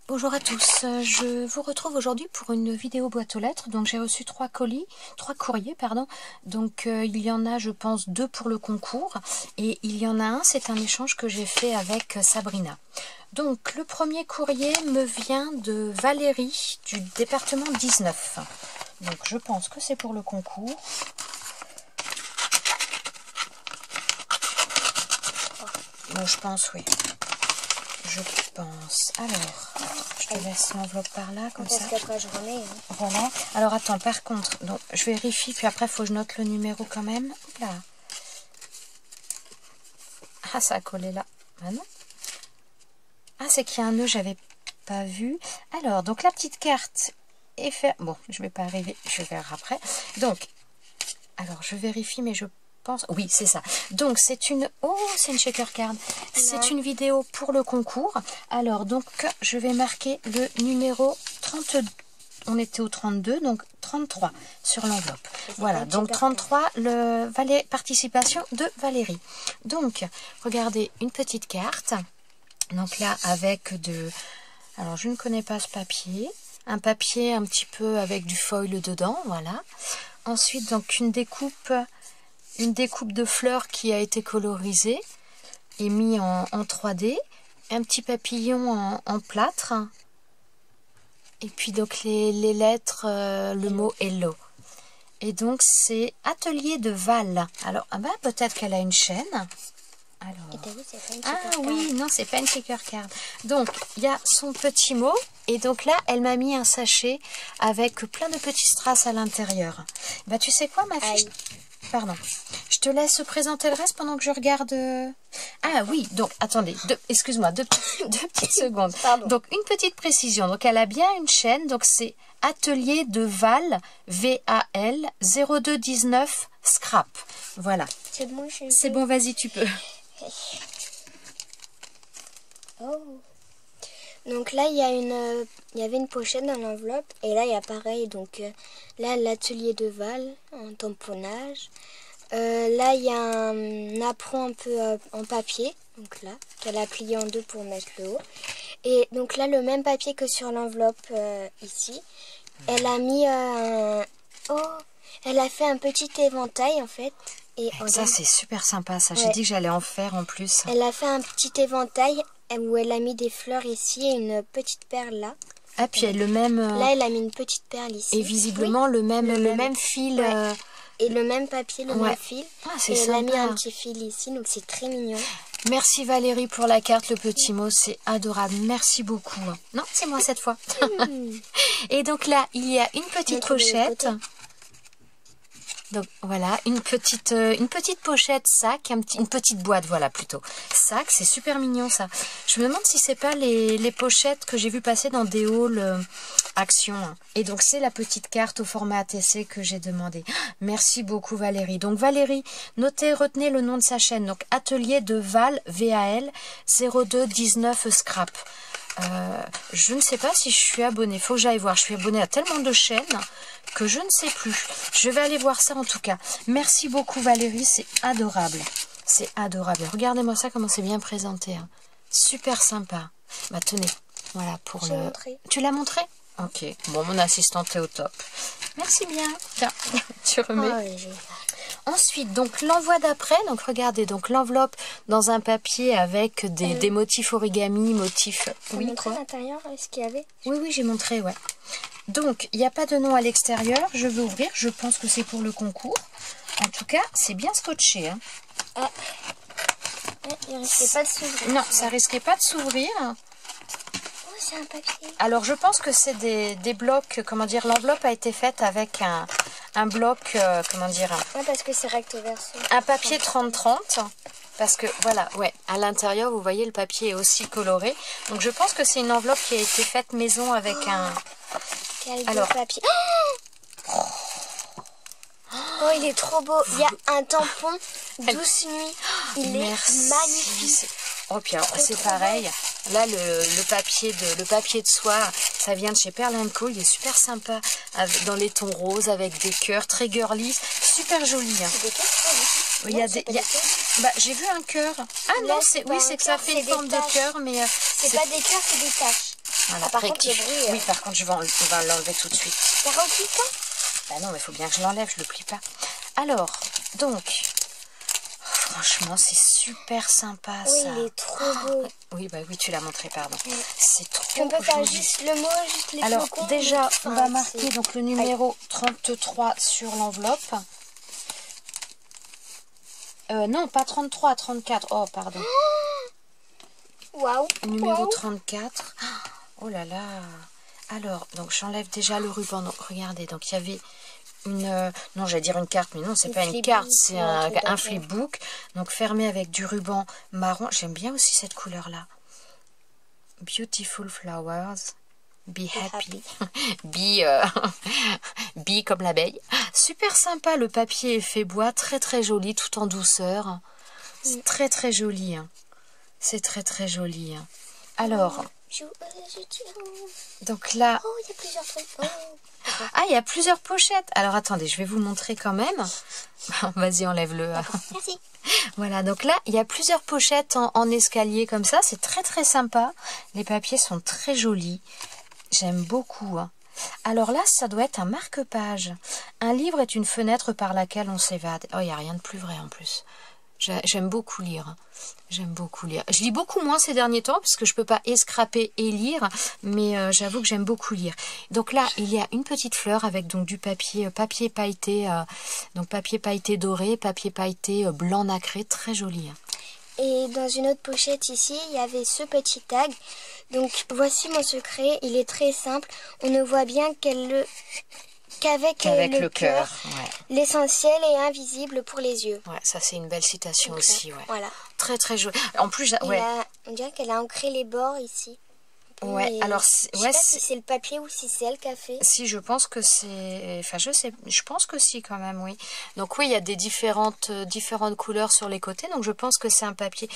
Bonjour à tous, je vous retrouve aujourd'hui pour une vidéo boîte aux lettres. Donc j'ai reçu trois courriers, pardon. Donc il y en a, je pense, 2 pour le concours et il y en a un, c'est un échange que j'ai fait avec Sabrina. Donc le premier courrier me vient de Valérie du département 19. Donc je pense que c'est pour le concours. Bon, je pense, oui. Je pense. Alors, je te laisse l'enveloppe par là, comme ça. Parce qu'après, je remets. Hein. Voilà. Alors, attends, par contre, donc, je vérifie, puis après, il faut que je note le numéro quand même. Là. Ah, ça a collé là. Ah non. Ah, c'est qu'il y a un nœud, j'avais pas vu. Alors, donc, la petite carte est faite. Bon, je vais pas arriver, je vais voir après. Donc, alors, je vérifie, mais je pense... Oui, c'est ça. Donc, c'est une... Oh, c'est une shaker card. C'est une vidéo pour le concours. Alors, donc, je vais marquer le numéro 32. On était au 32, donc 33 sur l'enveloppe. Voilà, donc 33, participation de Valérie. Donc, regardez, une petite carte. Donc là, avec de... Alors, je ne connais pas ce papier. Un papier un petit peu avec du foil dedans, voilà. Ensuite, donc, une découpe de fleurs qui a été colorisée et mis en 3D. Un petit papillon en plâtre. Et puis donc les lettres, le mot Hello. Et donc c'est Atelier de Val. Alors, ah bah, peut-être qu'elle a une chaîne. Alors... Ah oui, non, c'est pas une shaker card. Donc, il y a son petit mot. Et donc là, elle m'a mis un sachet avec plein de petits strass à l'intérieur. Bah, tu sais quoi, ma fille? Pardon. Je te laisse présenter le reste pendant que je regarde... Ah oui, donc, attendez, excuse-moi, deux petites secondes. Pardon. Donc, une petite précision. Donc, elle a bien une chaîne. Donc, c'est Atelier de Val, VAL, 0219, Scrap. Voilà. C'est bon, c'est bon, vas-y, tu peux. Oh. Donc là, il y avait une pochette dans l'enveloppe. Et là, il y a pareil. Donc là, l'atelier de Val, en tamponnage. Là, il y a un apron un peu en papier. Donc là, qu'elle a plié en 2 pour mettre le haut. Et donc là, le même papier que sur l'enveloppe ici. Elle a mis elle a fait un petit éventail, en fait. Et ça, c'est super sympa, ça. J'ai Ouais. dit que j'allais en faire en plus. Elle a fait un petit éventail où elle a mis des fleurs ici et une petite perle là. Ah, puis le même... Là, elle a mis une petite perle ici. Et visiblement, Oui. le même fil... Ouais. Et le même papier, le Ouais. même fil. Ah, c'est et elle a mis sympa. un petit fil ici, donc c'est très mignon. Merci Valérie pour la carte, le petit mot, c'est adorable. Merci beaucoup. Non, c'est moi cette fois. Et donc là, il y a une petite pochette. Donc voilà, une petite pochette sac, une petite boîte, voilà plutôt. Sac, c'est super mignon ça. Je me demande si c'est pas les pochettes que j'ai vu passer dans des hauls Action. Et donc c'est la petite carte au format ATC que j'ai demandé. Merci beaucoup Valérie. Donc Valérie, retenez le nom de sa chaîne. Donc Atelier de Val, VAL, 0219 Scrap. Je ne sais pas si je suis abonnée. Il faut que j'aille voir. Je suis abonnée à tellement de chaînes que je ne sais plus. Je vais aller voir ça en tout cas. Merci beaucoup Valérie, c'est adorable. C'est adorable. Regardez-moi ça, comment c'est bien présenté. Hein. Super sympa. Bah tenez, voilà pour le... Montré. Tu l'as montré? Ok. Bon, mon assistante est au top. Merci bien. Tiens, tu remets. Oh, oui. Ensuite, donc l'envoi d'après, donc regardez, donc l'enveloppe dans un papier avec des motifs origami, motifs... Oui, montré à l'intérieur ce qu'il y avait? Oui, j'ai montré, ouais. Donc, il n'y a pas de nom à l'extérieur. Je vais ouvrir, je pense que c'est pour le concours. En tout cas, c'est bien scotché. Hein. Ah. Il risquait pas de s'ouvrir. Non, ça risquait pas de s'ouvrir. Oh, c'est un papier. Alors, je pense que c'est des blocs, comment dire, l'enveloppe a été faite avec un bloc, comment dire... Ouais, parce que c'est recto verso. Un papier 30-30. Parce que, voilà, ouais, à l'intérieur, vous voyez, le papier est aussi coloré. Donc, je pense que c'est une enveloppe qui a été faite maison avec un... Quel beau papier. Oh, il est trop beau. Il y a un tampon Douce Nuit. Il est magnifique. Oh, puis alors, c'est pareil. Là, le papier de soie, ça vient de chez Pearl & Co. Il est super sympa. Dans les tons roses, avec des cœurs, très girly. Super joli. Hein. C'est des cœurs, il y a des... Bah, j'ai vu un cœur. Ah non, c'est que ça fait une forme de cœur, mais... c'est pas des cœurs, c'est des taches. Voilà, Ah, par contre, le rectifie. bruit, Oui, par contre, on va l'enlever tout de suite. Ça remplit pas? Bah non, mais il faut bien que je l'enlève, je le plie pas. Alors, donc, franchement, c'est super sympa, Oui, ça. il est trop beau. Oui, bah oui, tu l'as montré, pardon. Oui. C'est trop On peut faire joli. juste le mot, juste les Alors, flocons. déjà, Enfin, on va c'est- marquer donc le numéro 33 sur l'enveloppe. Non, pas 33, 34. Oh, pardon. Waouh. Numéro Waouh. 34. Oh là là. Alors, donc j'enlève déjà le ruban. Donc, regardez, donc il y avait une... non, j'allais dire une carte, mais non, c'est Une pas une flipbook, carte, c'est ou un truc un comme ça. flipbook. Donc, fermé avec du ruban marron. J'aime bien aussi cette couleur-là. Beautiful flowers. Be happy. Be comme l'abeille. Super sympa, le papier est fait bois, très très joli, tout en douceur. C'est très très joli. Hein. C'est très très joli. Hein. Alors, donc là... Oh, il y a plusieurs trucs. Oh. Ah, il y a plusieurs pochettes. Alors, attendez, je vais vous montrer quand même. Vas-y, enlève-le. Merci. Voilà, donc là, il y a plusieurs pochettes en escalier comme ça. C'est très très sympa. Les papiers sont très jolis. J'aime beaucoup. Hein. Alors là, ça doit être un marque-page. Un livre est une fenêtre par laquelle on s'évade. Oh, il n'y a rien de plus vrai en plus. J'aime beaucoup lire. J'aime beaucoup lire. Je lis beaucoup moins ces derniers temps parce que je peux pas escraper et lire, mais j'avoue que j'aime beaucoup lire. Donc là, il y a une petite fleur avec donc du papier pailleté, donc papier pailleté doré, papier pailleté blanc nacré, très joli. Et dans une autre pochette ici, il y avait ce petit tag. Donc voici mon secret, il est très simple. On ne voit bien qu'avec le cœur, ouais. L'essentiel est invisible pour les yeux. Ouais, ça c'est une belle citation Donc, aussi, ouais. Voilà. Très très jolie. En plus, ouais. On dirait qu'elle a ancré les bords ici. Ouais, mais alors je sais pas si c'est le papier ou si c'est elle qui a fait. Si, je pense que c'est... Enfin, je pense que si quand même, oui. Donc oui, il y a des différentes couleurs sur les côtés. Donc je pense que c'est un papier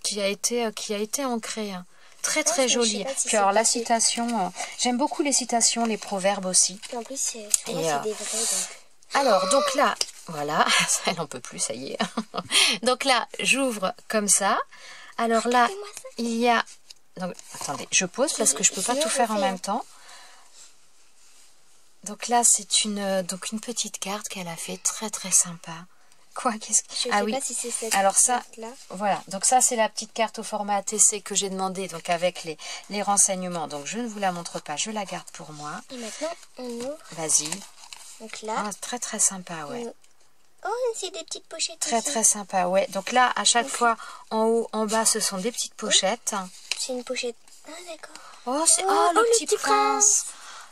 qui a été ancré. Hein. Très très joli. Pas si Puis alors la papier. citation, j'aime beaucoup les citations, les proverbes aussi. Et en plus, c'est des vrais. Donc. Alors donc là, voilà, elle n'en peut plus, ça y est. Donc là, j'ouvre comme ça. Alors là, il y a... Donc, attendez, je pose parce que je peux pas tout faire en même temps. Donc là, c'est une petite carte qu'elle a fait, très très sympa. Quoi, qu'est-ce que... Je sais pas si c'est cette alors ça, carte-là. voilà. Donc ça, c'est la petite carte au format ATC que j'ai demandé, donc avec les renseignements. Donc je ne vous la montre pas, je la garde pour moi. Et maintenant, on ouvre. Vas-y. Donc là. Ah, très très sympa, ouais. Oh, c'est des petites pochettes. Très ici. très sympa, ouais. Donc là, à chaque fois, en haut, en bas, ce sont des petites pochettes. C'est une pochette. Ah, d'accord. Oh, le petit prince.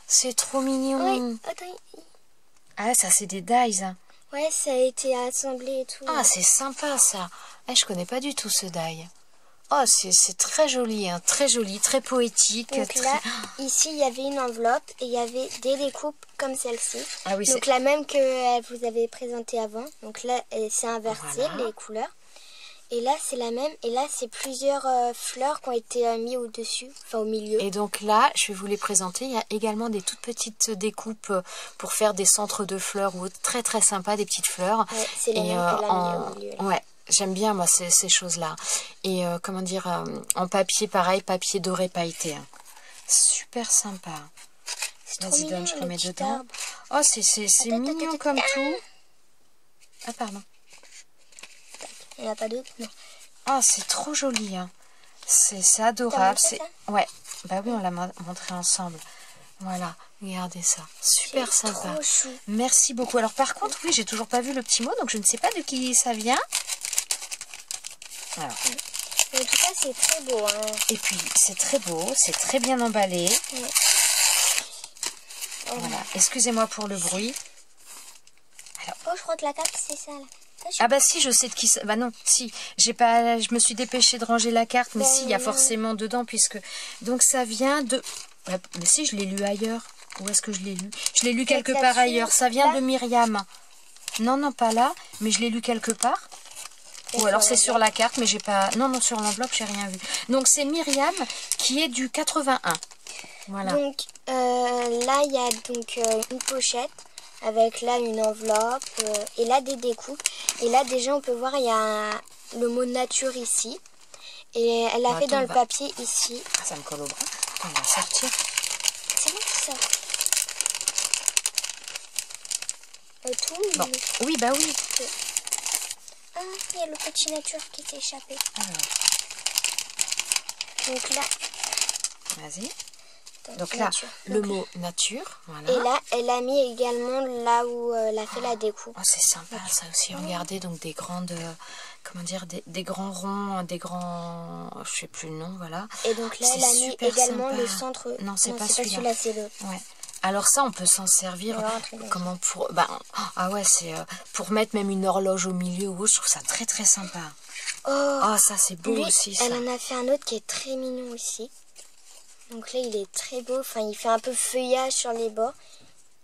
C'est trop mignon. Ouais, attends. Ah, ça, c'est des dies. Ouais, ça a été assemblé et tout. Ah, c'est sympa, ça. Je connais pas du tout ce die. Oh, c'est très joli, hein. Très joli, très poétique. Donc là, ici, il y avait une enveloppe et il y avait des découpes comme celle-ci. Ah oui, donc la même que vous avez présentée avant. Donc là, c'est inversé, voilà. les couleurs. Et là, c'est la même. Et là, c'est plusieurs fleurs qui ont été mis au-dessus, enfin au milieu. Et donc là, je vais vous les présenter. Il y a également des toutes petites découpes pour faire des centres de fleurs ou autres. Très très sympa, des petites fleurs. Ouais, c'est les mêmes qu'elle a mis au milieu. Là. Ouais, j'aime bien moi ces choses-là. Et comment dire, en papier pareil, papier doré pailleté. Hein. Super sympa. Vas-y, donne, je remets dedans. Oh, c'est mignon comme tout. Ah, pardon. Il n'y en a pas d'autres, non. Oh, c'est trop joli. Hein. C'est adorable. Ouais, bah oui, on l'a montré ensemble. Voilà, regardez ça. Super sympa. Trop chou. Merci beaucoup. Alors par contre, oui, j'ai toujours pas vu le petit mot, donc je ne sais pas de qui ça vient. Alors. En tout cas, c'est très beau. Hein. Et puis, c'est très beau, c'est très bien emballé. Ouais. Voilà, excusez-moi pour le bruit. Alors. Oh, je crois que la carte, c'est ça, là. Ah bah si, je sais de qui ça... Bah non, si, je me suis dépêchée de ranger la carte, mais si, il y a forcément dedans, puisque... Donc ça vient de... Mais si, je l'ai lu ailleurs. Où est-ce que je l'ai lu? Je l'ai lu quelque part ailleurs. Ça vient de Myriam. Non, pas là, mais je l'ai lu quelque part. Ou alors c'est sur la carte, mais j'ai pas... Non, sur l'enveloppe, j'ai rien vu. Donc c'est Myriam qui est du 81. Voilà. Donc là, il y a donc une pochette. Avec là une enveloppe et là des découpes. Et là déjà on peut voir il y a le mot nature ici. Et elle a fait dans le papier ici. Ah, ça me colle au bras. On va sortir. C'est moi qui sort. Tout. Bon, oui, bah oui. Ah, il y a le petit nature qui s'est échappé. Alors, Donc là, vas-y. Donc là, nature. le mot nature, voilà. Et là, elle a mis également là où elle a fait la découpe. Oh, c'est sympa ça aussi, regardez, donc des grandes, comment dire, des grands ronds, des grands, je sais plus le nom, voilà. Et donc là, C'est elle a mis super également sympa. le centre. Non, c'est pas celui-là. C'est le... Ouais. Alors ça, on peut s'en servir, Alors, très bien. comment pour, ben, ah ouais, c'est pour mettre même une horloge au milieu ou autre, je trouve ça très très sympa. Oh, ça c'est beau lui, aussi ça. elle en a fait un autre qui est très mignon aussi. Donc là, il est très beau. Enfin, il fait un peu feuillage sur les bords.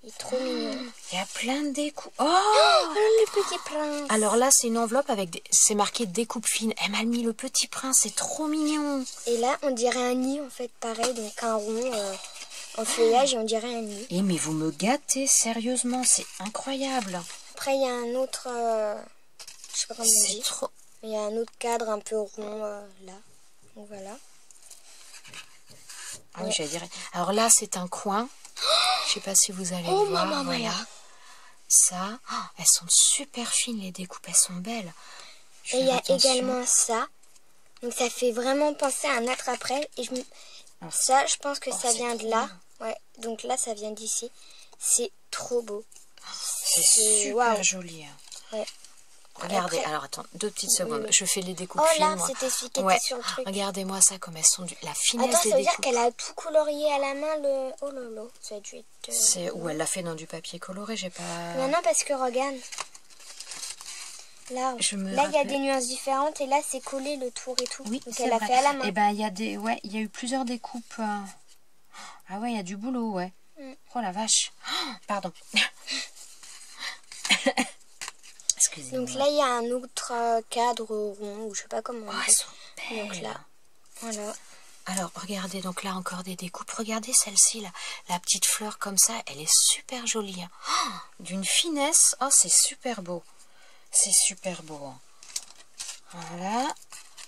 Il est trop mignon. Il y a plein de découpes. Oh, le petit prince. alors là, c'est une enveloppe avec c'est marqué découpe fine. Elle m'a mis le petit prince, c'est trop mignon. Et là, on dirait un nid en fait, pareil. Donc un rond en feuillage et on dirait un nid. Et mais vous me gâtez, sérieusement, c'est incroyable. Après, il y a un autre... je sais pas comment on dit. C'est trop... Il y a un autre cadre un peu rond là. Donc voilà. Ah oui, j'allais dire. Alors là, c'est un coin. Je sais pas si vous allez le voir. Maman, voilà. Maya. Ça, elles sont super fines les découpes, elles sont belles. Et il y a également ça. Donc ça fait vraiment penser à un attrape-rêve. Et ça, je pense que ça vient de là. Ouais. Donc là, ça vient d'ici. C'est trop beau. C'est super joli. Ouais. Regardez, Après, alors attends, 2 petites secondes. Je fais les découpes oh là, fines. c'était celui qui était sur le truc. Regardez-moi ça, comme elles sont la finesse Attends, des ça veut dire découpes. qu'elle a tout colorié à la main le... Oh lolo, ça a dû être... C'est où elle l'a fait dans du papier coloré, j'ai pas... Non, parce que regarde. Là, il y a des nuances différentes et là, c'est collé le tour et tout. Oui, donc c'est elle a vrai. fait à la main. Et ben, il y a des... Ouais, il y a eu plusieurs découpes. Ah ouais, il y a du boulot, ouais. Oh la vache. Pardon. Excusez-moi. Donc là, il y a un autre cadre rond, ou je sais pas comment on dit. Elles sont belles. Donc là, voilà. Alors, regardez, donc là encore des découpes. Regardez celle-ci, la petite fleur comme ça, elle est super jolie. Hein. D'une finesse. Oh, c'est super beau. C'est super beau. Hein. Voilà.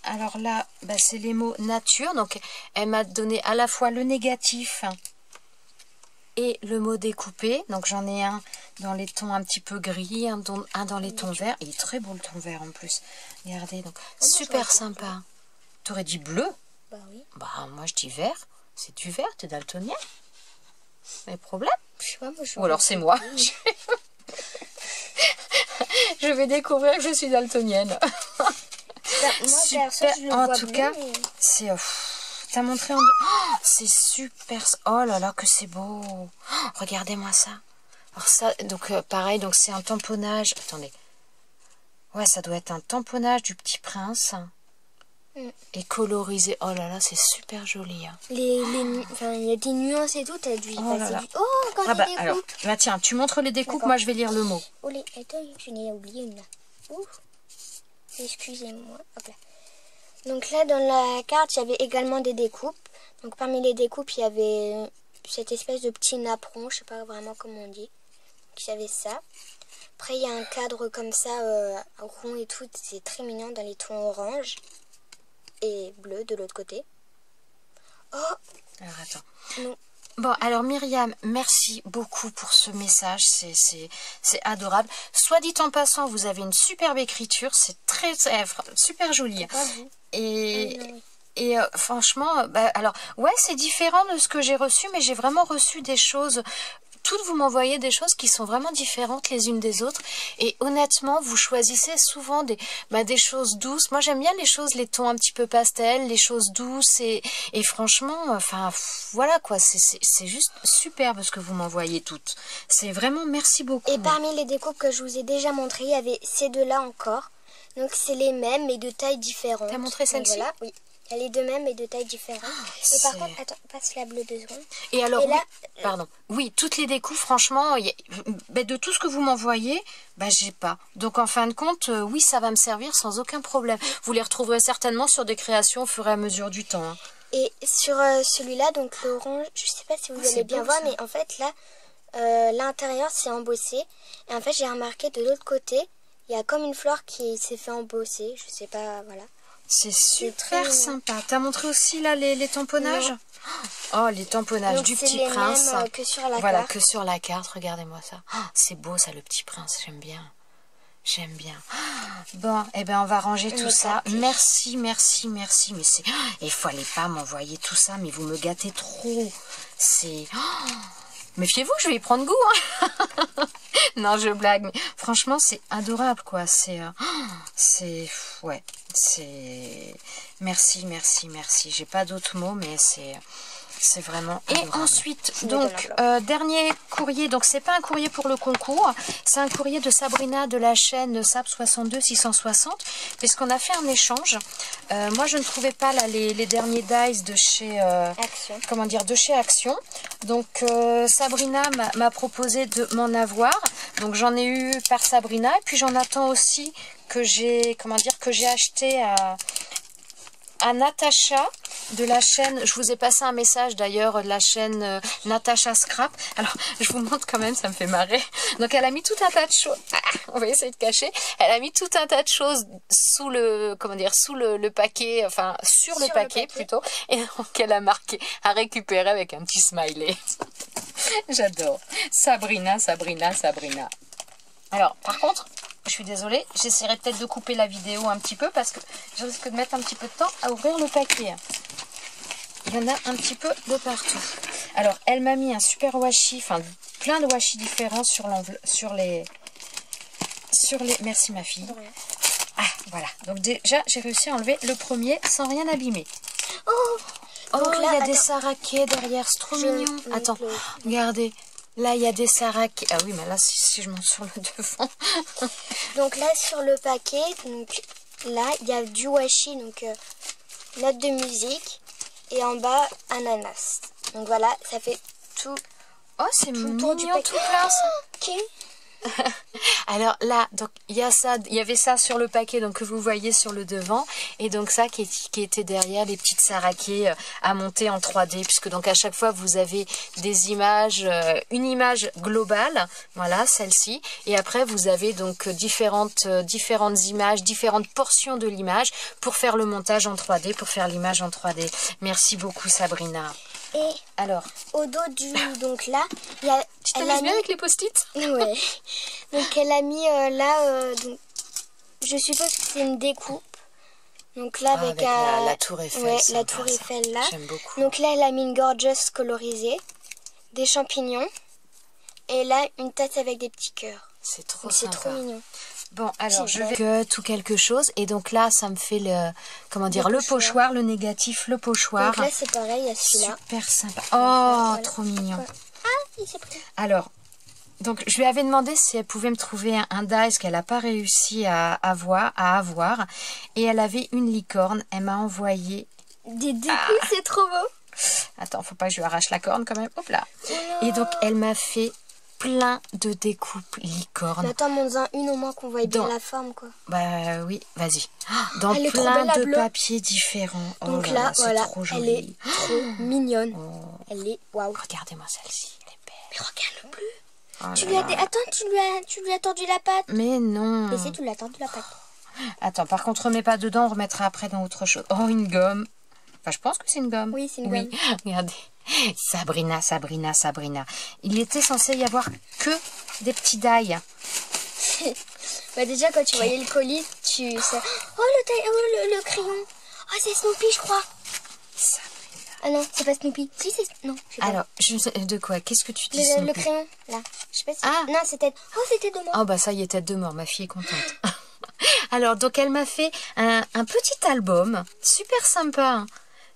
Alors là, bah, c'est les mots nature. Donc, elle m'a donné à la fois le négatif et le mot découpé. Donc, j'en ai un dans les tons un petit peu gris, un dans les tons verts. Il est très beau le ton vert en plus. Regardez, donc, super sympa. T'aurais dit bleu? Bah oui. Bah, moi, je dis vert. C'est du vert, t'es daltonien? Pas de problème? Je sais pas, moi, Ou alors c'est moi. Je vais découvrir que je suis daltonienne. Bah, moi, Super. je le En vois tout bleu, cas, mais... c'est... T'as montré en... Oh, c'est super. Oh là là, que c'est beau. Oh, regardez-moi ça. Alors ça, donc pareil, donc c'est un tamponnage. Attendez. Ouais, ça doit être un tamponnage du Petit Prince. Et colorisé. Oh là là, c'est super joli. Hein. Enfin, il y a des nuances et tout, t'as dû y Oh là passer là. du... Oh, quand Ah bah il y a des alors, découpes. bah tiens, tu montres les découpes, D'accord. moi je vais lire le mot. Oh, attends, je n'ai oublié une là. Ouh. Excusez-moi. Hop là. Donc là, dans la carte, il y avait également des découpes. Donc parmi les découpes, il y avait cette espèce de petit napperon, je sais pas vraiment comment on dit. Donc il y avait ça. Après, il y a un cadre comme ça, rond et tout, c'est très mignon dans les tons orange et bleu de l'autre côté. Oh. Alors attends. Non. Bon, alors Myriam, merci beaucoup pour ce message, c'est adorable. Soit dit en passant, vous avez une superbe écriture, c'est super joli. Et franchement, bah, alors, ouais, c'est différent de ce que j'ai reçu, mais j'ai vraiment reçu des choses... Toutes, vous m'envoyez des choses qui sont vraiment différentes les unes des autres. Et honnêtement, vous choisissez souvent des choses douces. Moi, j'aime bien les tons un petit peu pastel, les choses douces. Et franchement, enfin, voilà quoi. C'est juste superbe ce que vous m'envoyez toutes. C'est vraiment, merci beaucoup. Et parmi les découpes que je vous ai déjà montrées, il y avait ces deux-là encore. Donc, c'est les mêmes, mais de tailles différentes. T'as montré celle-ci? Voilà, oui. Elle est de même, mais de tailles différentes. Et par contre, attends, passe la bleue 2 secondes. Et alors, et là, pardon. Oui, toutes les découpes, franchement, de tout ce que vous m'envoyez, j'ai pas. Donc, en fin de compte, oui, ça va me servir sans aucun problème. Vous les retrouverez certainement sur des créations au fur et à mesure du temps. Hein. Et sur celui-là, donc l'orange, je sais pas si vous allez bien voir, mais en fait, là, l'intérieur, c'est embossé. Et en fait, j'ai remarqué de l'autre côté, il y a comme une fleur qui s'est fait embosser. Je sais pas, voilà. C'est super sympa. T'as montré aussi là les tamponnages? Oh, les tamponnages Donc, du c'est Petit les Prince. mêmes que sur la Voilà, carte. que sur la carte. Regardez-moi ça. Oh, c'est beau ça, le Petit Prince. J'aime bien. J'aime bien. Bon, eh ben on va ranger tout ça. Merci, merci, merci. Mais c'est... Il fallait pas m'envoyer tout ça, mais vous me gâtez trop. C'est... Méfiez-vous, je vais y prendre goût. Hein. Non, je blague. Mais franchement, c'est adorable, quoi. C'est... Ouais. C'est... Merci, merci, merci. J'ai pas d'autres mots, mais c'est... C'est vraiment adorable. Et ensuite, donc, dernier courrier. Donc, c'est pas un courrier pour le concours. C'est un courrier de Sabrina de la chaîne SAP 62 660. Puisqu'on a fait un échange. Moi, je ne trouvais pas là les derniers dies de chez... Action. Comment dire, de chez Action. Donc, Sabrina m'a proposé de m'en avoir. Donc, j'en ai eu par Sabrina. Et puis, j'en attends aussi que j'ai... Comment dire, que j'ai acheté à Natacha de la chaîne, je vous ai passé un message d'ailleurs de la chaîne Natacha Scrap. Alors je vous montre quand même, ça me fait marrer. Donc elle a mis tout un tas de choses, on va essayer de cacher, elle a mis tout un tas de choses sous le, comment dire, sous le paquet, enfin sur le paquet plutôt, et donc elle a marqué à récupérer avec un petit smiley. J'adore. Sabrina, Sabrina, Sabrina. Alors par contre, je suis désolée, j'essaierai peut-être de couper la vidéo un petit peu parce que je risque de mettre un petit peu de temps à ouvrir le paquet. Il y en a un petit peu de partout. Alors, elle m'a mis un super washi, enfin plein de washi différents sur les... Merci ma fille. Ah, voilà. Donc déjà, j'ai réussi à enlever le premier sans rien abîmer. Oh, là, il y a des saraquets derrière, c'est trop mignon. Attends, regardez. Là, il y a des saraquets. Ah oui, mais là, si je monte sur le devant. Donc là, sur le paquet, donc là, il y a du washi, donc note de musique. Et en bas, ananas. Donc voilà, ça fait tout. Oh, c'est mignon tout plein. Ok. Alors là, donc il y a ça, il y avait ça sur le paquet donc que vous voyez sur le devant et donc ça qui était derrière les petites saraquets à monter en 3D puisque donc à chaque fois vous avez des images, une image globale, voilà celle-ci et après vous avez donc différentes images, différentes portions de l'image pour faire le montage en 3D, pour faire l'image en 3D. Merci beaucoup Sabrina. Et alors, au dos du... Donc là, il y a... Tu t'amuses bien avec les post-it? Ouais. Donc elle a mis donc, je suppose que c'est une découpe. Donc là, avec la tour Eiffel. Ouais, la tour Eiffel là. J'aime beaucoup. Donc là, elle a mis une gorgeous colorisée, des champignons. Et là, une tasse avec des petits cœurs. C'est trop sympa. C'est trop mignon. Bon, alors je vais tout quelque chose et donc là ça me fait le comment dire le pochoir, le négatif, le pochoir. Donc là c'est pareil, il y a celui-là. Super sympa. Oh, voilà. Trop mignon. Ah, il s'est pris. Alors, donc je lui avais demandé si elle pouvait me trouver un dice qu'elle n'a pas réussi à avoir et elle avait une licorne. Elle m'a envoyé des découpes, c'est trop beau. Attends, faut pas que je lui arrache la corne quand même. Hop là. Et donc elle m'a fait plein de découpes licornes. Mais attends, monte-en une au moins qu'on voit bien la forme, quoi. Bah oui, vas-y. Dans plein de papiers différents. Donc oh là, voilà, trop elle est trop mignonne. Oh. Elle est waouh. Regardez-moi celle-ci, elle est belle. Mais regarde le bleu. Oh tu lui as... Attends, tu lui as tordu la patte. Mais non. Mais si, tu lui as tordu la patte. Attends, par contre, remets pas dedans, on remettra après dans autre chose. Oh, une gomme. Enfin, je pense que c'est une gomme. Oui, c'est une gomme. Regardez. Sabrina, Sabrina, Sabrina. Il était censé y avoir que des petits die. Bah déjà, quand tu voyais le colis, tu sais... Oh, le crayon. Oh, c'est Snoopy, je crois. Sabrina. Ah non, c'est pas Snoopy. Si, c'est... Non, je sais pas. Alors, de quoi? Qu'est-ce que tu dis, Snoopy? Le crayon, là. Je sais pas si... Ah. Non, c'était... Oh, c'était de mort. Oh, bah ça y est, tête de mort. Ma fille est contente. Alors, donc, elle m'a fait un petit album. Super sympa.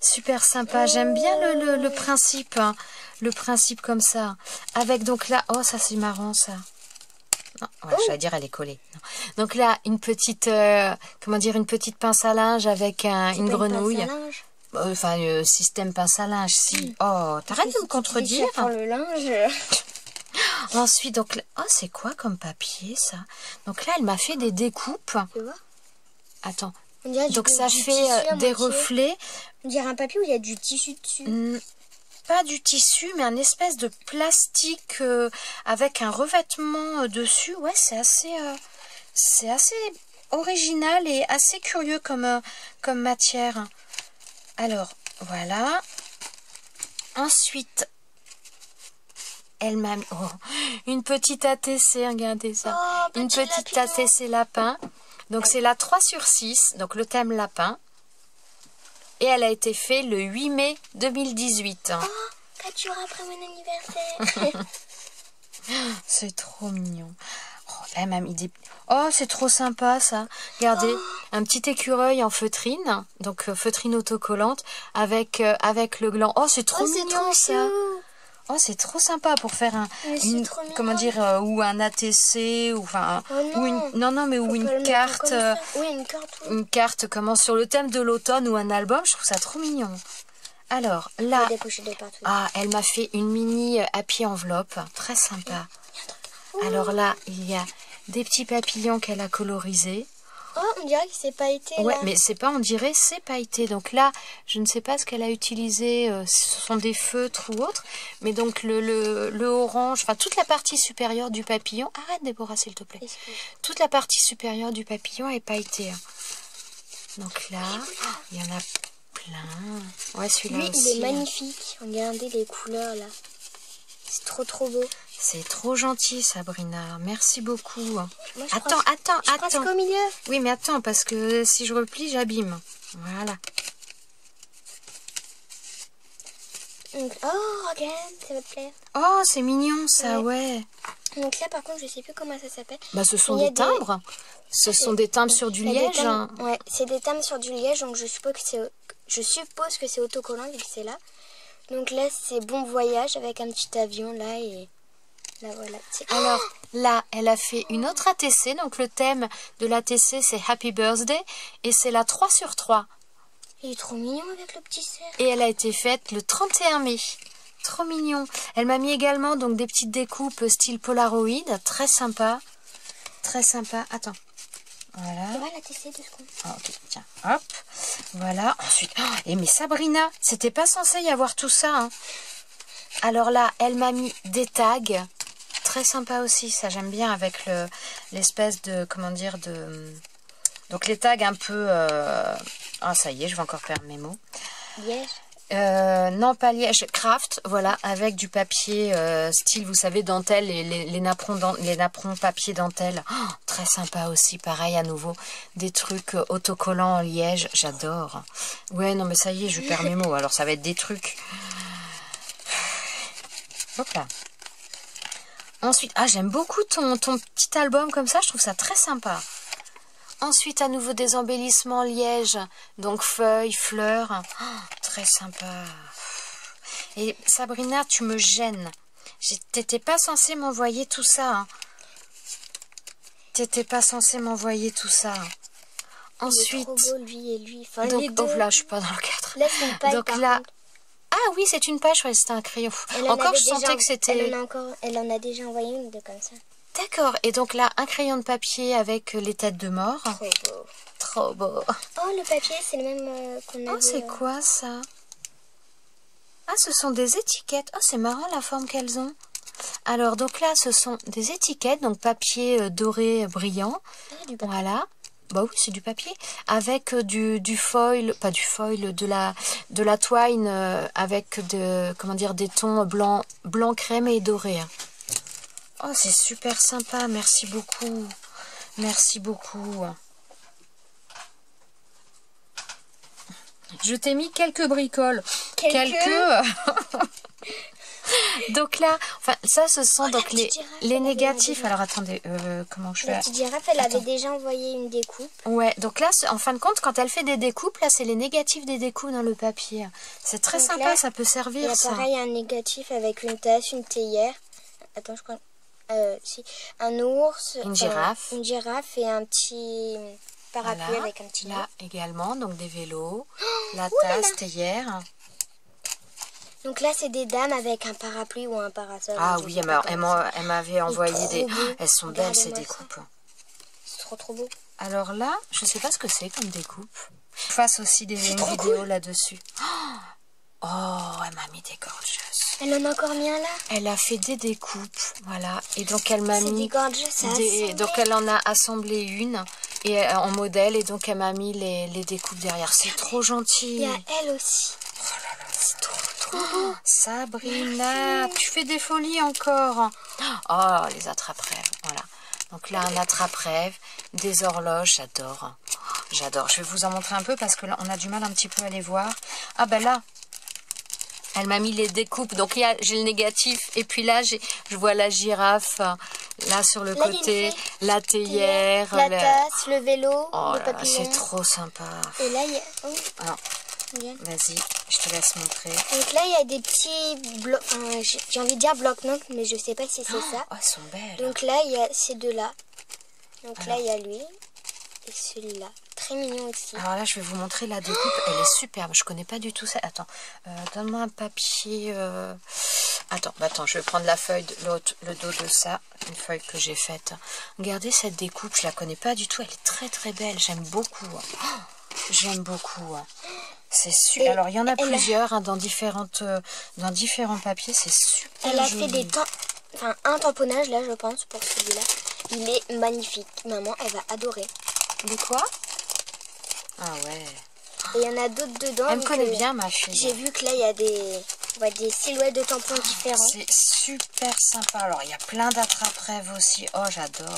Super sympa, j'aime bien le principe, hein. Le principe comme ça. Avec donc là, oh ça c'est marrant ça. Non, ouais, j'allais dire elle est collée. Non. Donc là, une petite, comment dire, une petite pince à linge avec une grenouille. Pince à linge. Enfin, système pince à linge, si. Oh, t'arrêtes de me contredire. Pour le linge. Ensuite, donc, oh c'est quoi comme papier ça? Donc là, elle m'a fait des découpes. Tu vois? Attends. Donc ça fait des reflets. On dirait un papier où il y a du tissu dessus. Pas du tissu, mais un espèce de plastique avec un revêtement dessus. Ouais, c'est assez original et assez curieux comme matière. Alors, voilà. Ensuite, elle m'a mis une petite ATC, regardez ça. Oh, une petite ATC lapin. Donc c'est la 3/6, donc le thème lapin. Et elle a été faite le 8 mai 2018. Oh, 4 jours après mon anniversaire. C'est trop mignon. Oh, elle m'a mis des... Oh, c'est trop sympa ça. Regardez, un petit écureuil en feutrine, donc feutrine autocollante, avec le gland. Oh, c'est trop mignon trop ça. chou. Oh, c'est trop sympa pour faire comment dire, ou un ATC, ou enfin, ou une, non, mais ou une carte, oui, une carte, oui. une carte, comment, sur le thème de l'automne ou un album. Je trouve ça trop mignon. Alors là, Des pochettes de partout. elle m'a fait une mini happy enveloppe, très sympa. Alors là, il y a des petits papillons qu'elle a colorisés. Oh, on dirait que c'est pailleté. Ouais, là. mais c'est pas, on dirait, c'est pailleté. Donc là, je ne sais pas ce qu'elle a utilisé, ce sont des feutres ou autres, mais donc le orange, enfin toute la partie supérieure du papillon, arrête Déborah s'il te plaît, toute la partie supérieure du papillon est pailletée. Donc là, il y en a plein. Ouais, celui-là Lui, aussi. il est magnifique. Regardez les couleurs là. C'est trop beau. C'est trop gentil, Sabrina. Merci beaucoup. Moi, Attends. presque au milieu. Oui, mais attends, parce que si je replie, j'abîme. Voilà. Donc, oh, regarde, ça va te plaire. Oh, c'est mignon, ça, ouais. Donc là, par contre, je sais plus comment ça s'appelle. Bah, ce sont des timbres. Ce sont des timbres sur du liège. Ouais, c'est des timbres sur du liège, donc je suppose que c'est autocollant vu que c'est là. Donc là, c'est bon voyage avec un petit avion là et là voilà. Alors là, elle a fait une autre ATC. Donc le thème de l'ATC, c'est Happy Birthday et c'est la 3/3. Il est trop mignon avec le petit cerf. Et elle a été faite le 31 mai. Trop mignon. Elle m'a mis également donc des petites découpes style Polaroid, très sympa. Très sympa. Attends. Voilà. Voilà la TC de secondes. Ah, ok, tiens, hop. Voilà. Ensuite, et mais Sabrina, c'était pas censé y avoir tout ça. Hein. Alors là, elle m'a mis des tags. Très sympa aussi, ça j'aime bien avec l'espèce de, comment dire, de... Donc les tags un peu... Ah, ça y est, je vais encore perdre mes mots. Liège. Non, pas liège, craft, voilà, avec du papier style, vous savez, dentelle, les napperons papier dentelle. Oh, très sympa aussi, pareil à nouveau. Des trucs autocollants en liège, j'adore. Ouais, non, mais ça y est, je perds mes mots, alors ça va être des trucs. Hop là. Ensuite, j'aime beaucoup ton petit album comme ça, je trouve ça très sympa. Ensuite, à nouveau des embellissements liège, donc feuilles, fleurs, très sympa. Et Sabrina, tu me gênes. T'étais pas censée m'envoyer tout ça. Hein. T'étais pas censée m'envoyer tout ça. Hein. Ensuite, il est trop beau, lui et lui. Enfin, donc, les deux. oh là, je suis pas dans le cadre. Là, c'est une paille, donc par là, contre. ah oui, c'est une page, je croyais que c'était un crayon. Encore, je sentais que c'était... Elle en a déjà envoyé une de comme ça. D'accord, et donc là, un crayon de papier avec les têtes de mort. Trop beau. Trop beau. Oh, le papier, c'est le même qu'on avait. Oh, c'est quoi ça? Ah, ce sont des étiquettes. Oh, c'est marrant la forme qu'elles ont. Alors, donc là, ce sont des étiquettes, donc papier doré brillant. Voilà. Bah oui, c'est du papier. Avec du foil, pas du foil, de la twine avec comment dire, des tons blanc crème et doré. Oh, c'est super sympa, merci beaucoup. Merci beaucoup. Je t'ai mis quelques bricoles. Quelques. Donc là, enfin, ça, ce sont donc les négatifs. Alors, attendez, comment je fais? La petite girafe, elle avait déjà envoyé une découpe. Ouais, donc là, en fin de compte, quand elle fait des découpes, là, c'est les négatifs des découpes dans le papier. C'est très sympa, là, ça peut servir, il y a ça. pareil, un négatif avec une tasse, une théière. Attends, je crois... si. Un ours. Une girafe. Une girafe et un petit parapluie voilà. avec un petit... Là, également, donc des vélos, la là tasse, là. théière. Donc là, c'est des dames avec un parapluie ou un parasol. Ah oui, elle m'avait envoyé des... Elles sont belles, ces découpes. C'est trop beau. Alors là, je sais pas ce que c'est comme découpe. Je fasse aussi une vidéo là-dessus. Oh, elle m'a mis des gorgeous. Elle en a encore mis un là. Elle a fait des découpes, voilà. Et donc elle m'a mis... des gorgeous, donc elle en a assemblé une et en modèle et donc elle m'a mis les découpes derrière. C'est trop gentil. Il y a elle aussi. Oh là là, c'est trop trop beau. Sabrina, tu fais des folies encore. Oh, les attrape-rêves, voilà. Donc là, un attrape-rêve, des horloges, j'adore. J'adore. Je vais vous en montrer un peu parce que là, on a du mal un petit peu à les voir. Ah ben là, elle m'a mis les découpes. Donc j'ai le négatif. Et puis là, je vois la girafe, là sur le côté, la théière. La tasse, le vélo, oh le là là, papillon. c'est trop sympa. Et là, il y a... Oh. Alors, vas-y, je te laisse montrer. Donc là, il y a des petits blocs... j'ai envie de dire bloc-notes, mais je sais pas si c'est ça. Oh, elles sont belles. Donc là, il y a ces deux-là. Donc alors, là, il y a lui. Et celui-là. Très mignon aussi. Alors là, je vais vous montrer la découpe. Elle est superbe. Je connais pas du tout ça. Attends, donne-moi un papier. Attends, je vais prendre la feuille, le dos de ça. Une feuille que j'ai faite. Regardez cette découpe. Je la connais pas du tout. Elle est très très belle. J'aime beaucoup. J'aime beaucoup. C'est super. Alors, il y en a plusieurs dans différents papiers. C'est super Elle a joli. fait des temps... Enfin, un tamponnage, là, je pense, pour celui-là. Il est magnifique. Maman, elle va adorer. De quoi? Ah ouais. Et il y en a d'autres dedans. Elle me connaît bien, ma fille. J'ai vu que là, il y a des silhouettes de tampons différents. C'est super sympa. Alors, il y a plein d'attrape-rêves aussi. Oh, j'adore.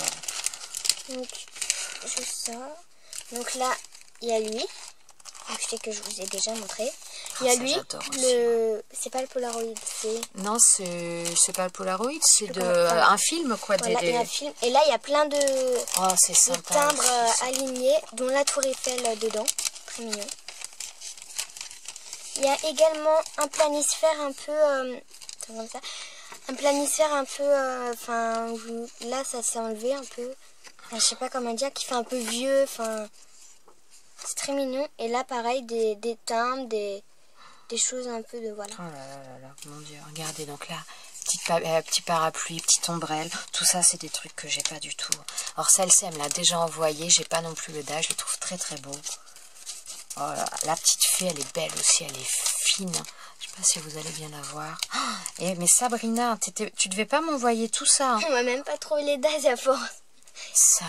Donc, je sors. Donc là, il y a lui. Donc, je sais que je vous ai déjà montré. Il y a lui. C'est pas le Polaroid, c'est... Non, c'est pas le Polaroid, c'est un film, quoi. Voilà, il y a un film. Et là, il y a plein de, de timbres alignés, dont la tour Eiffel dedans. Très mignon. Il y a également un planisphère un peu... comme ça. Un planisphère un peu... Enfin, là, ça s'est enlevé un peu. Enfin, je sais pas comment dire, qui fait un peu vieux. Enfin, c'est très mignon. Et là, pareil, des timbres, des choses un peu de... Voilà. Oh là, mon Dieu. Regardez, donc là, petit parapluie, petite ombrelle. Tout ça, c'est des trucs que j'ai pas du tout. Alors, celle-ci, elle me l'a déjà envoyée. J'ai pas non plus le dash. Je le trouve très, très beau. Oh là, la petite fée, elle est belle aussi. Elle est fine. Je sais pas si vous allez bien la voir. Mais Sabrina, tu devais pas m'envoyer tout ça. On va même pas trouver les dates à force. Ça,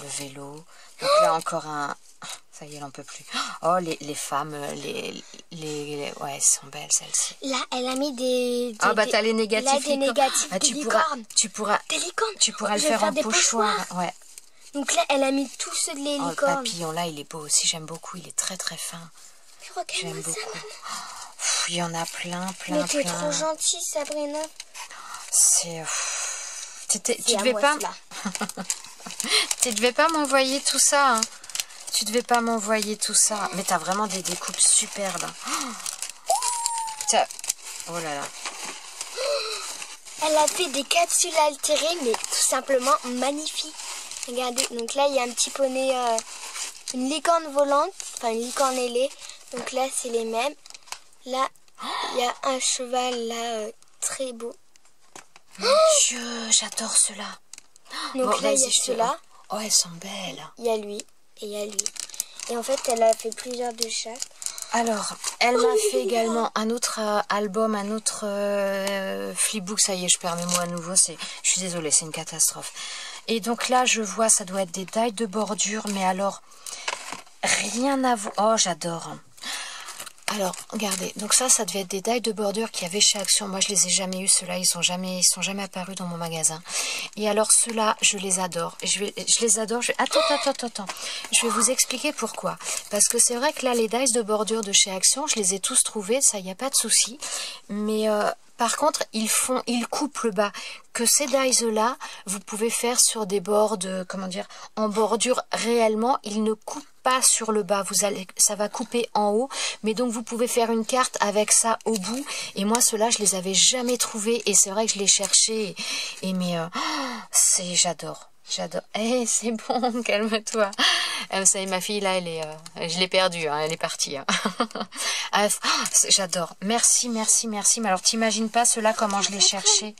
le vélo. Donc là, encore un... Ça y est, elle en peut plus. Oh, les femmes, ouais, elles sont belles, celles-ci. Là, elle a mis des... t'as les négatifs. Là, des négatifs, des licornes. Tu pourras le faire en pochoir. Ouais. Donc là, elle a mis tous ceux de les licornes. Le papillon, là, il est beau aussi. J'aime beaucoup. Il est très, très fin. J'aime beaucoup. Il y en a plein. Mais t'es trop gentille, Sabrina. C'est... Tu devais pas... Tu devais pas m'envoyer tout ça, hein. Tu devais pas m'envoyer tout ça. Mais t'as vraiment des découpes superbes. Oh là là. Elle a fait des capsules altérées, mais tout simplement magnifiques. Regardez, donc là, il y a un petit poney, une licorne volante, enfin une licorne ailée. Donc là, c'est les mêmes. Là, il y a un cheval, là, très beau. Mon Dieu, j'adore ceux-là. Donc là, il y a ceux-là. Oh, elles sont belles. Il y a lui et il y a lui. Et en fait, elle a fait plusieurs de chaque. Alors, elle m'a fait également un autre album, un autre flipbook. Ça y est, je perds mes mots à nouveau. Je suis désolée, c'est une catastrophe. Et donc là, je vois, ça doit être des dailles de bordure. Mais alors, rien à voir. Oh, j'adore. Alors, regardez, donc ça devait être des dailles de bordure qu'il y avait chez Action. Moi, je les ai jamais eu, ceux-là, ils sont jamais apparus dans mon magasin. Et alors, ceux-là, je les adore. Je les adore. Attends. Je vais vous expliquer pourquoi. Parce que c'est vrai que là, les dies de bordure de chez Action, je les ai tous trouvés, ça, il n'y a pas de souci. Mais... par contre, ils coupent le bas. Que ces dies-là, vous pouvez faire sur des bords en bordure réellement. Ils ne coupent pas sur le bas. Ça va couper en haut. Mais donc, vous pouvez faire une carte avec ça au bout. Et moi, ceux-là, je les avais jamais trouvés. Et c'est vrai que je les cherchais. J'adore. J'adore. C'est bon, calme-toi. Ça y est, ma fille, là, je l'ai perdue, hein, elle est partie. Hein. J'adore. Merci. Mais alors, t'imagines pas cela, comment je l'ai cherché.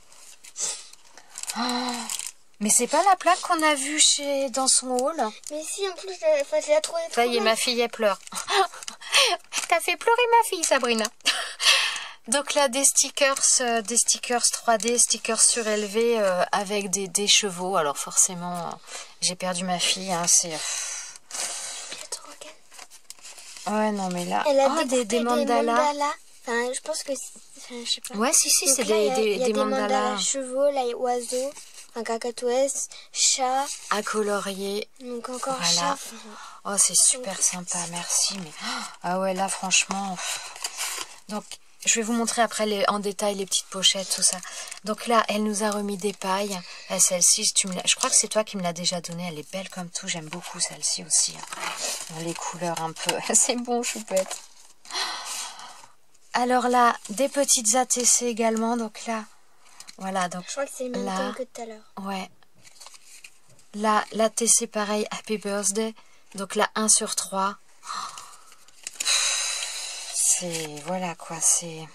Mais c'est pas la plaque qu'on a vue dans son hall. Mais si, en plus, je l'ai trouvée. Ça y est, ma fille, elle pleure. T'as fait pleurer ma fille, Sabrina. Donc là, des stickers 3D, stickers surélevés avec des chevaux. Alors forcément, j'ai perdu ma fille. Hein, Ouais, non, mais là... Elle a des mandalas. Enfin, je pense que... Enfin, je sais pas. Ouais, si, Donc c'est là, il y a des des mandalas chevaux, là, oiseaux, enfin, cacatoès, chat. à colorier. Donc encore Voilà. chat. Oh, c'est super sympa, merci. Mais ah ouais, là, franchement. Donc, je vais vous montrer après en détail les petites pochettes, tout ça. Donc là, elle nous a remis des pailles. Celle-ci, je crois que c'est toi qui me l'as déjà donnée. Elle est belle comme tout. J'aime beaucoup celle-ci aussi. Dans les couleurs un peu. C'est bon, choupette. Alors là, des petites ATC également. Donc là, voilà. Donc Je crois que c'est le même temps que tout à l'heure. ouais. Là, l'ATC pareil, Happy Birthday. Donc là, 1 sur 3. C'est... Voilà quoi, c'est...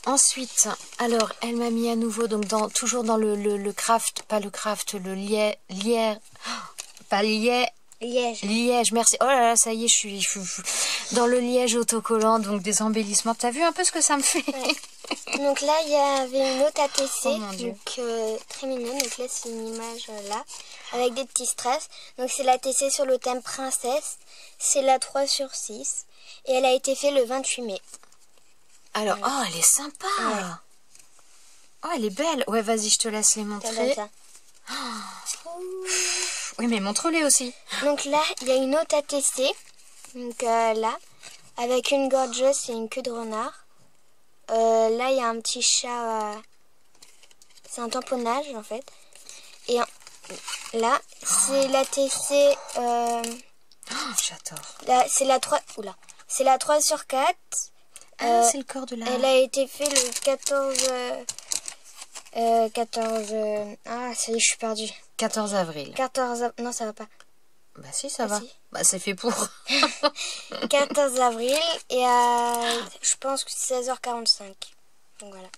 Ensuite, alors, elle m'a mis à nouveau, donc toujours dans le craft, pas le craft, le liège, merci. Oh là là, ça y est, je suis dans le liège autocollant, donc des embellissements. T'as vu un peu ce que ça me fait? Ouais. Donc là, il y avait une autre ATC, Oh mon Dieu. donc très mignonne. Donc là, c'est une image là, avec des petits strass. Donc c'est l'ATC sur le thème princesse. C'est la 3 sur 6. Et elle a été faite le 28 mai. Alors, oh, elle est sympa. Ouais. Oh, elle est belle. Ouais, vas-y, je te laisse les montrer. Ça. Oui, mais montre-les aussi. Donc là, il y a une autre ATC. Donc là, avec une gorgeuse et une queue de renard. Là, il y a un petit chat. C'est un tamponnage, en fait. Et là, c'est l'ATC... j'adore. C'est la 3... Oula. C'est la 3 sur 4. C'est le corps de la... Elle a été faite le 14... Ah, ça y est, je suis perdue. 14 avril. 14... Non, ça va pas. Bah si, ça va. Si. Bah c'est fait pour. 14 avril et je pense que 16h45. Donc voilà.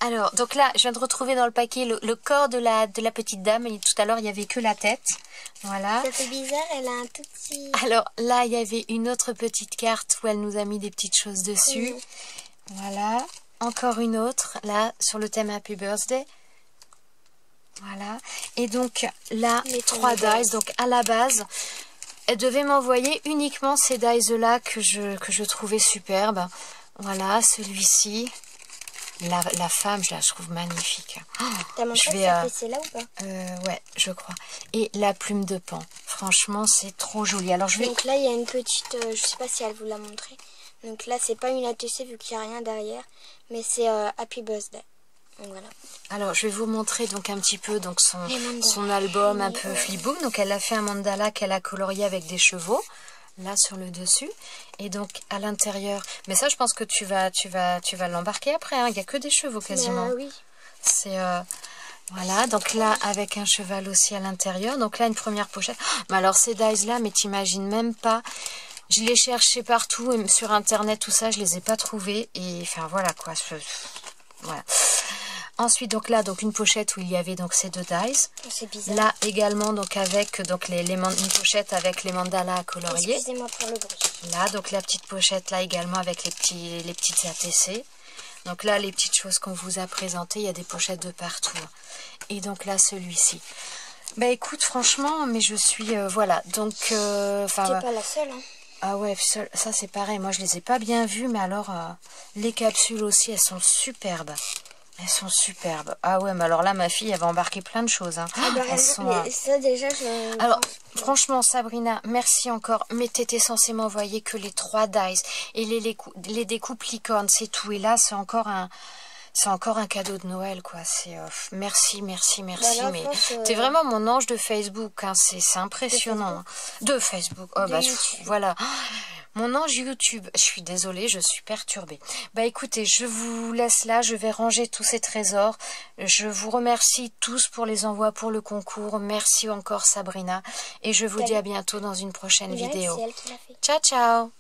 Alors, donc là, je viens de retrouver dans le paquet le corps de la petite dame. Et tout à l'heure, il n'y avait que la tête. Voilà. Ça fait bizarre, elle a un tout petit... Alors là, il y avait une autre petite carte où elle nous a mis des petites choses dessus. Voilà. Encore une autre, là, sur le thème Happy Birthday. Voilà. Et donc là, 3 dies. Donc à la base, elle devait m'envoyer uniquement ces dies-là que je trouvais superbes. Voilà, celui-ci. La femme, je la trouve magnifique. T'as montré cette là ou pas? Ouais, je crois. Et la plume de pan. Franchement, c'est trop joli. Alors, Donc là, il y a une petite... je sais pas si elle vous l'a montré. Donc là, c'est pas une ATC vu qu'il n'y a rien derrière. Mais c'est Happy Birthday. Donc voilà. Alors, je vais vous montrer donc un petit peu donc son album un peu flipbook. Donc, elle a fait un mandala qu'elle a colorié avec des chevaux. Là, sur le dessus. Et donc, à l'intérieur... Mais ça, je pense que tu vas l'embarquer après. Hein. Il n'y a que des chevaux quasiment. Oui. C'est... Voilà, donc là, avec un cheval aussi à l'intérieur. Donc là, une première pochette. Oh, mais alors, ces dies-là, mais t'imagines même pas... Je les cherchais partout, et sur Internet, tout ça, je les ai pas trouvés. Et enfin, voilà quoi. Voilà. Ensuite, donc là, donc une pochette où il y avait donc ces 2 dies. C'est bizarre. Là également, donc avec donc une pochette avec les mandalas à colorier. Excusez-moi pour le bruit. Là, donc la petite pochette là également avec les petites ATC. Donc là, les petites choses qu'on vous a présentées, il y a des pochettes de partout. Et donc là, celui-ci. Bah écoute, franchement, mais je suis... voilà, donc... T'es pas la seule, hein. Ah ouais, ça c'est pareil. Moi, je les ai pas bien vues, mais alors, les capsules aussi, elles sont superbes. Elles sont superbes. Ah ouais, mais alors là, ma fille, elle va embarquer plein de choses. Hein. Ah bah, ça, déjà, Alors, franchement, Sabrina, merci encore. Mais t'étais censée m'envoyer que les 3 dies et les découpes licornes, c'est tout. Et là, c'est encore un cadeau de Noël, quoi. C'est merci. Bah là, mais t'es vraiment mon ange de Facebook. Hein. C'est impressionnant. De Facebook. Oh, bah, voilà. Mon ange YouTube. Je suis désolée, je suis perturbée. Bah écoutez, je vous laisse là. Je vais ranger tous ces trésors. Je vous remercie tous pour les envois pour le concours. Merci encore, Sabrina. Et je vous dis à bientôt dans une prochaine vidéo. Ciao, ciao.